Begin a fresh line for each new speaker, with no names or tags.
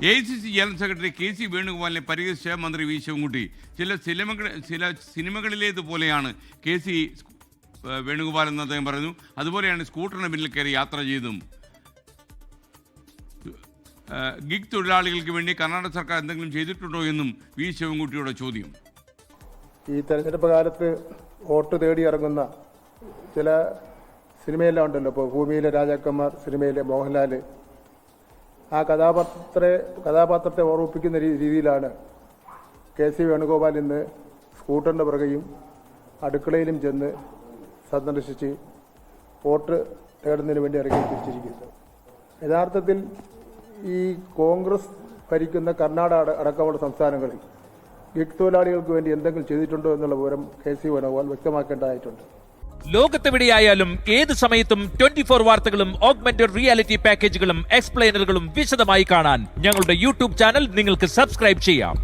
AICC general secretary KC വേണുഗോപാലിനെ പരിഹസിച്ച മന്ത്രി V Sivankutty. ചില സിനിമകളിലേതുപോലെയാണ് KC Venugopal എന്ന് അദ്ദേഹം പറഞ്ഞു. അതുപോലെയാണ് സ്കൂട്ടറിന് പിന്നിൽ കയറി യാത്ര ചെയ്തതും. ഗിഗ് തൊഴിലാളികൾക്ക് വേണ്ടി കർണാടക സർക്കാർ എന്തെങ്കിലും ചെയ്തിട്ടുണ്ടോ എന്നും വി ശിവൻകുട്ടിയുടെ ചോദ്യം.
ഈ തെരഞ്ഞെടുപ്പ് കാലത്ത് വോട്ട് തേടി ഇറങ്ങുന്ന ചില സിനിമയെല്ലാം ഉണ്ടല്ലോ. ഇപ്പോൾ ഭൂമിയിലെ രാജാക്കന്മാർ സിനിമയിലെ മോഹൻലാൽ ആ കഥാപാത്രത്തെ ഓർമ്മിപ്പിക്കുന്ന രീതിയിലാണ് KC വേണുഗോപാൽ ഇന്ന് സ്കൂട്ടറിൻ്റെ പുറകെയും അടുക്കളയിലും ചെന്ന് സന്ദർശിച്ച് വോട്ട് തേടുന്നതിന് വേണ്ടി ഇറങ്ങി തിരിച്ചിരിക്കുന്നത്. യഥാർത്ഥത്തിൽ ഈ കോൺഗ്രസ് ഭരിക്കുന്ന കർണാടക അടക്കമുള്ള സംസ്ഥാനങ്ങളിൽ ഗിഗ് തൊഴിലാളികൾക്ക് വേണ്ടി എന്തെങ്കിലും ചെയ്തിട്ടുണ്ടോ എന്നുള്ള വിവരം KC വേണുഗോപാൽ വ്യക്തമാക്കേണ്ടതായിട്ടുണ്ട്.
ലോകത്തെവിടെയായാലും ഏത് സമയത്തും 24 വാർത്തകളും ഓഗ്മെന്റഡ് റിയാലിറ്റി പാക്കേജുകളും എക്സ്പ്ലെയിനറുകളും വിശദമായി കാണാൻ ഞങ്ങളുടെ യൂട്യൂബ് ചാനൽ നിങ്ങൾക്ക് സബ്സ്ക്രൈബ് ചെയ്യാം.